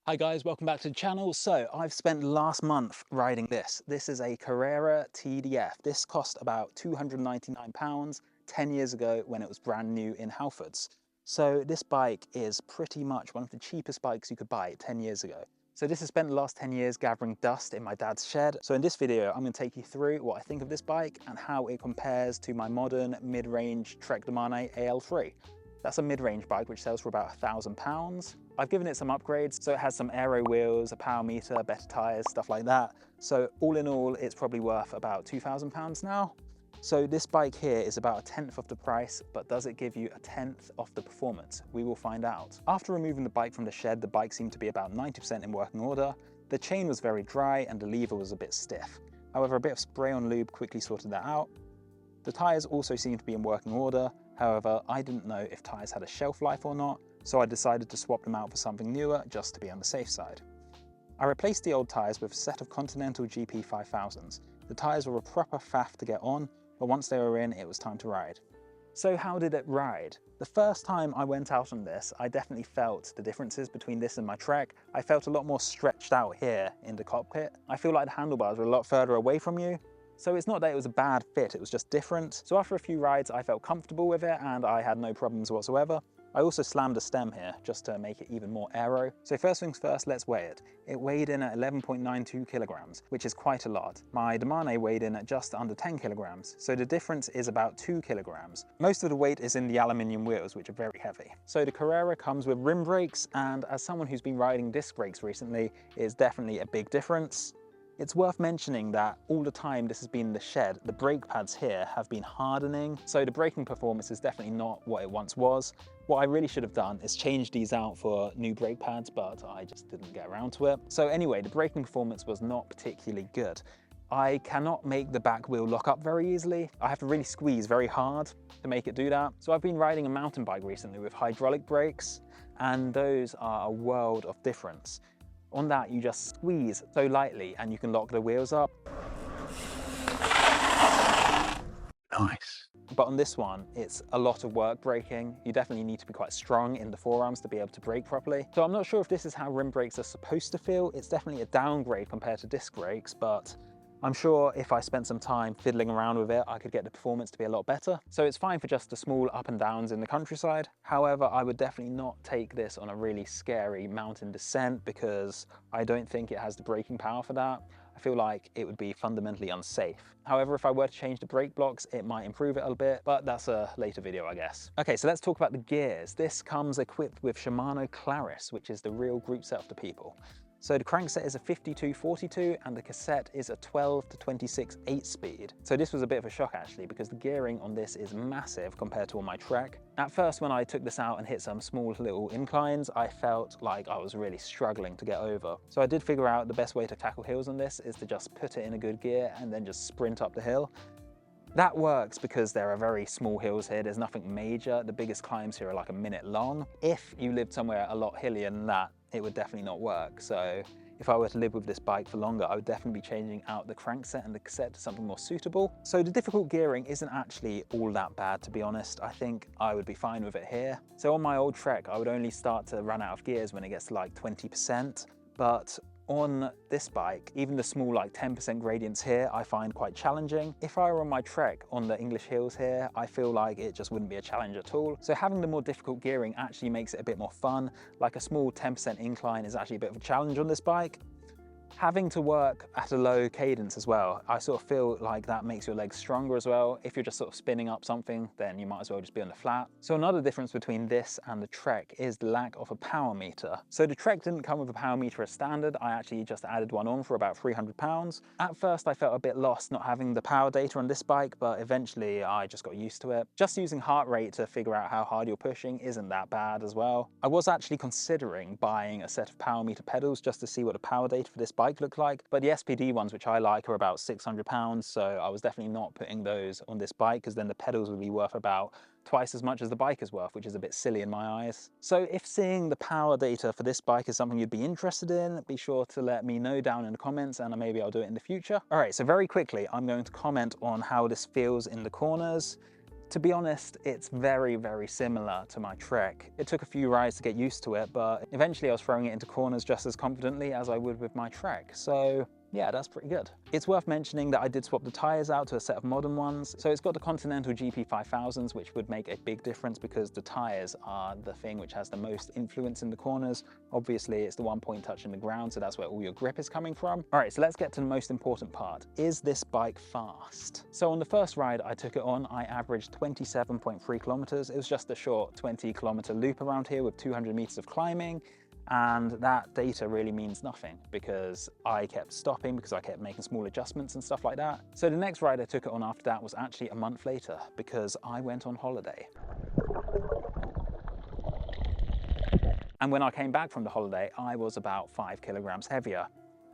Hi guys, welcome back to the channel. So I've spent last month riding this. This is a Carerra TDF. This cost about £299 10 years ago when it was brand new in Halfords. So this bike is pretty much one of the cheapest bikes you could buy 10 years ago. So this has spent the last 10 years gathering dust in my dad's shed. So in this video, I'm going to take you through what I think of this bike and how it compares to my modern mid-range Trek Domane AL3. That's a mid-range bike which sells for about £1,000. I've given it some upgrades, so it has some aero wheels, a power meter, better tyres, stuff like that. So all in all, it's probably worth about £2,000 now. So this bike here is about a tenth of the price, but does it give you a tenth of the performance? We will find out. After removing the bike from the shed, the bike seemed to be about 90% in working order. The chain was very dry and the lever was a bit stiff. However, a bit of spray on lube quickly sorted that out. The tyres also seemed to be in working order. However, I didn't know if tyres had a shelf life or not, so I decided to swap them out for something newer just to be on the safe side. I replaced the old tyres with a set of Continental GP 5000s. The tyres were a proper faff to get on, but once they were in, it was time to ride. So how did it ride? The first time I went out on this, I definitely felt the differences between this and my Trek. I felt a lot more stretched out here in the cockpit. I feel like the handlebars were a lot further away from you. So it's not that it was a bad fit, it was just different. So after a few rides, I felt comfortable with it and I had no problems whatsoever. I also slammed a stem here just to make it even more aero. So first things first, let's weigh it. It weighed in at 11.92 kilograms, which is quite a lot. My Domane weighed in at just under 10 kilograms, so the difference is about 2 kilograms. Most of the weight is in the aluminium wheels, which are very heavy. So the Carrera comes with rim brakes, and as someone who's been riding disc brakes recently, it is definitely a big difference. It's worth mentioning that all the time this has been in the shed, the brake pads here have been hardening, so the braking performance is definitely not what it once was. What I really should have done is change these out for new brake pads, but I just didn't get around to it. So anyway, the braking performance was not particularly good. I cannot make the back wheel lock up very easily. I have to really squeeze very hard to make it do that. So I've been riding a mountain bike recently with hydraulic brakes, and those are a world of difference. On that, you just squeeze so lightly and you can lock the wheels up. Nice. But on this one, it's a lot of work braking. You definitely need to be quite strong in the forearms to be able to brake properly. So I'm not sure if this is how rim brakes are supposed to feel. It's definitely a downgrade compared to disc brakes, but I'm sure if I spent some time fiddling around with it, I could get the performance to be a lot better. So it's fine for just the small up and downs in the countryside. However, I would definitely not take this on a really scary mountain descent because I don't think it has the braking power for that. I feel like it would be fundamentally unsafe. However, if I were to change the brake blocks, it might improve it a little bit, but that's a later video, I guess. Okay, so let's talk about the gears. This comes equipped with Shimano Claris, which is the real group set of the people. So the crankset is a 52/42 and the cassette is a 12/26 8-speed. So this was a bit of a shock actually because the gearing on this is massive compared to on my Trek. At first when I took this out and hit some small little inclines, I felt like I was really struggling to get over. So I did figure out the best way to tackle hills on this is to just put it in a good gear and then just sprint up the hill. That works because there are very small hills here, there's nothing major. The biggest climbs here are like a minute long. If you lived somewhere a lot hillier than that, it would definitely not work. So if I were to live with this bike for longer, I would definitely be changing out the crankset and the cassette to something more suitable. So the difficult gearing isn't actually all that bad, to be honest. I think I would be fine with it here. So on my old Trek, I would only start to run out of gears when it gets to like 20%, but on this bike, even the small like 10% gradients here, I find quite challenging. If I were on my Trek on the English hills here, I feel like it just wouldn't be a challenge at all. So having the more difficult gearing actually makes it a bit more fun. Like a small 10% incline is actually a bit of a challenge on this bike. Having to work at a low cadence as well, I sort of feel like that makes your legs stronger as well. If you're just sort of spinning up something, then you might as well just be on the flat. So another difference between this and the Trek is the lack of a power meter. So the Trek didn't come with a power meter as standard. I actually just added one on for about £300. At first I felt a bit lost not having the power data on this bike, but eventually I just got used to it. Just using heart rate to figure out how hard you're pushing isn't that bad as well. I was actually considering buying a set of power meter pedals just to see what the power data for this bike look like, but the SPD ones, which I like, are about £600, so I was definitely not putting those on this bike because then the pedals would be worth about twice as much as the bike is worth, which is a bit silly in my eyes. So if seeing the power data for this bike is something you'd be interested in, be sure to let me know down in the comments and maybe I'll do it in the future. All right, so very quickly, I'm going to comment on how this feels in the corners. To be honest, it's very, very similar to my Trek. It took a few rides to get used to it, but eventually I was throwing it into corners just as confidently as I would with my Trek. So yeah, that's pretty good. It's worth mentioning that I did swap the tyres out to a set of modern ones. So it's got the Continental GP 5000s, which would make a big difference because the tyres are the thing which has the most influence in the corners. Obviously, it's the one point touching the ground, so that's where all your grip is coming from. All right, so let's get to the most important part. Is this bike fast? So on the first ride I took it on, I averaged 27.3 kilometers. It was just a short 20-kilometer loop around here with 200 meters of climbing. And that data really means nothing because I kept stopping because I kept making small adjustments and stuff like that. So the next ride I took it on after that was actually a month later because I went on holiday. And when I came back from the holiday, I was about 5 kilograms heavier.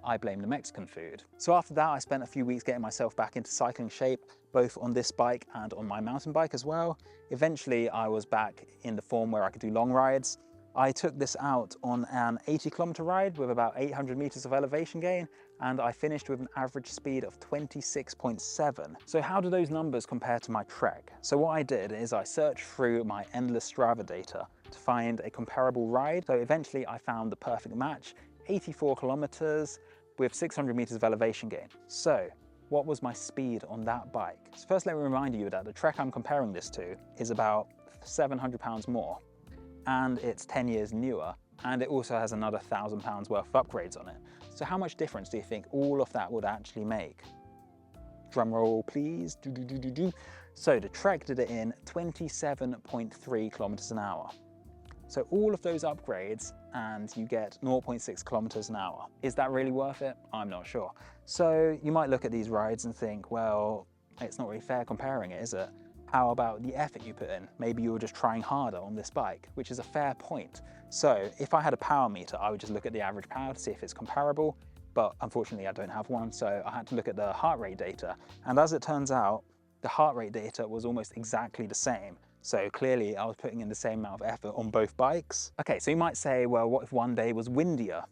I blame the Mexican food. So after that, I spent a few weeks getting myself back into cycling shape, both on this bike and on my mountain bike as well. Eventually, I was back in the form where I could do long rides. I took this out on an 80-kilometer ride with about 800 meters of elevation gain, and I finished with an average speed of 26.7. So how do those numbers compare to my Trek? So what I did is I searched through my endless Strava data to find a comparable ride. So eventually I found the perfect match, 84 kilometers with 600 meters of elevation gain. So what was my speed on that bike? So first, let me remind you that the Trek I'm comparing this to is about 700 pounds more, and it's 10 years newer, and it also has another 1,000 pounds worth of upgrades on it. So how much difference do you think all of that would actually make? Drum roll, please. So the Trek did it in 27.3 kilometers an hour. So all of those upgrades and you get 0.6 kilometers an hour. Is that really worth it? I'm not sure. So you might look at these rides and think, well, it's not really fair comparing it, is it? How about the effort you put in? Maybe you were just trying harder on this bike, which is a fair point. So if I had a power meter, I would just look at the average power to see if it's comparable, but unfortunately I don't have one, so I had to look at the heart rate data. And as it turns out, the heart rate data was almost exactly the same. So clearly I was putting in the same amount of effort on both bikes. Okay, so you might say, well, what if one day was windier?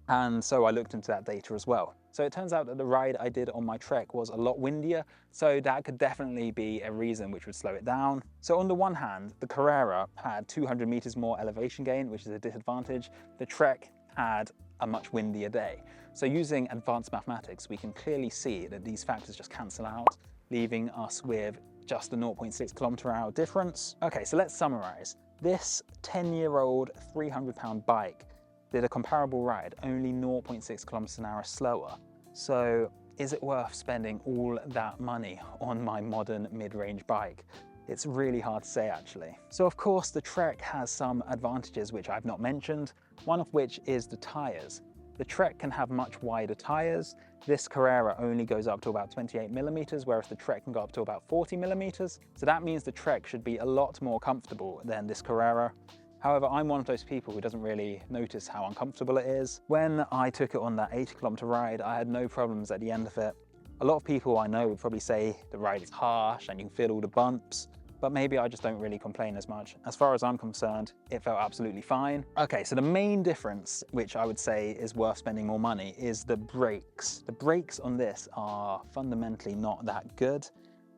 And so I looked into that data as well. So it turns out that the ride I did on my Trek was a lot windier, so that could definitely be a reason which would slow it down. So on the one hand, the Carerra had 200 meters more elevation gain, which is a disadvantage. The Trek had a much windier day. So using advanced mathematics, we can clearly see that these factors just cancel out, leaving us with just a 0.6 kilometer an hour difference. Okay, so let's summarize. This 10-year-old 300-pound bike did a comparable ride, only 0.6 kilometers an hour slower. So is it worth spending all that money on my modern mid-range bike? It's really hard to say, actually. So of course the Trek has some advantages which I've not mentioned, one of which is the tires. The Trek can have much wider tires. This Carerra only goes up to about 28 millimeters, whereas the Trek can go up to about 40 millimeters. So that means the Trek should be a lot more comfortable than this Carerra. However, I'm one of those people who doesn't really notice how uncomfortable it is. When I took it on that 80-kilometer ride, I had no problems at the end of it. A lot of people I know would probably say the ride is harsh and you can feel all the bumps, but maybe I just don't really complain as much. As far as I'm concerned, it felt absolutely fine. Okay, so the main difference, which I would say is worth spending more money, is the brakes. The brakes on this are fundamentally not that good.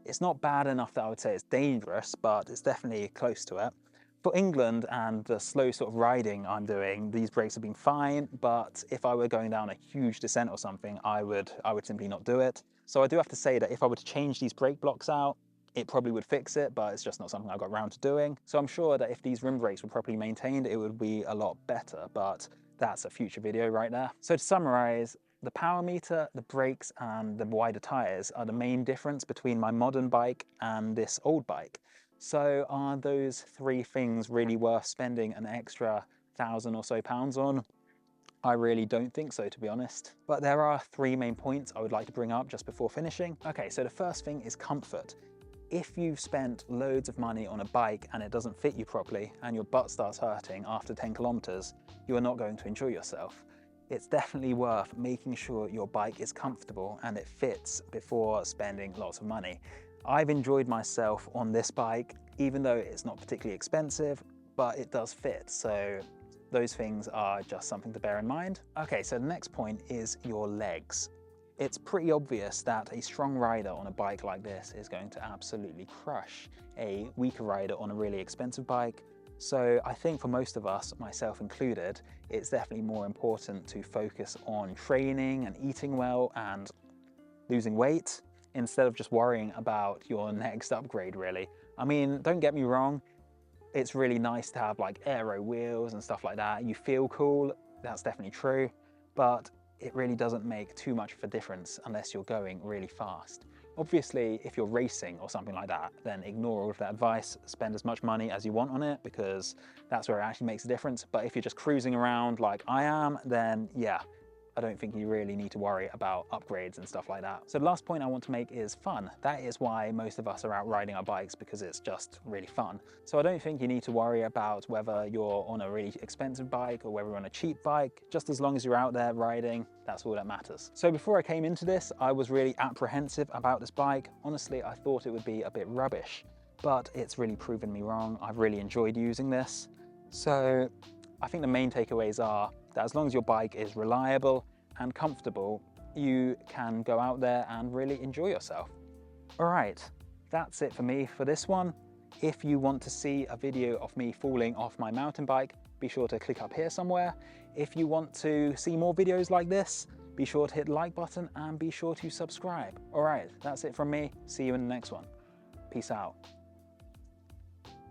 It's not bad enough that I would say it's dangerous, but it's definitely close to it. For England and the slow sort of riding I'm doing, these brakes have been fine, but if I were going down a huge descent or something, I would simply not do it. So I do have to say that if I were to change these brake blocks out, it probably would fix it, but it's just not something I got around to doing. So I'm sure that if these rim brakes were properly maintained, it would be a lot better, but that's a future video right there. So to summarize, the power meter, the brakes, and the wider tires are the main difference between my modern bike and this old bike. So are those three things really worth spending an extra £1,000 or so on? I really don't think so, to be honest. But there are three main points I would like to bring up just before finishing. Okay, so the first thing is comfort. If you've spent loads of money on a bike and it doesn't fit you properly and your butt starts hurting after 10 kilometers, you are not going to enjoy yourself. It's definitely worth making sure your bike is comfortable and it fits before spending lots of money. I've enjoyed myself on this bike, even though it's not particularly expensive, but it does fit. So those things are just something to bear in mind. Okay, so the next point is your legs. it's pretty obvious that a strong rider on a bike like this is going to absolutely crush a weaker rider on a really expensive bike. So I think for most of us, myself included, it's definitely more important to focus on training and eating well and losing weight instead of just worrying about your next upgrade, really. I mean, don't get me wrong, it's really nice to have like aero wheels and stuff like that. You feel cool, that's definitely true, but it really doesn't make too much of a difference unless you're going really fast. Obviously, if you're racing or something like that, then ignore all of that advice, spend as much money as you want on it, because that's where it actually makes a difference. But if you're just cruising around like I am, then yeah, I don't think you really need to worry about upgrades and stuff like that. So the last point I want to make is fun. That is why most of us are out riding our bikes, because it's just really fun. So I don't think you need to worry about whether you're on a really expensive bike or whether you're on a cheap bike. Just as long as you're out there riding, that's all that matters. So before I came into this, I was really apprehensive about this bike. Honestly, I thought it would be a bit rubbish, but it's really proven me wrong. I've really enjoyed using this. So I think the main takeaways are that as long as your bike is reliable and comfortable, you can go out there and really enjoy yourself. All right, that's it for me for this one. If you want to see a video of me falling off my mountain bike, be sure to click up here somewhere. If you want to see more videos like this, be sure to hit the like button and be sure to subscribe. All right, that's it from me. See you in the next one. Peace out.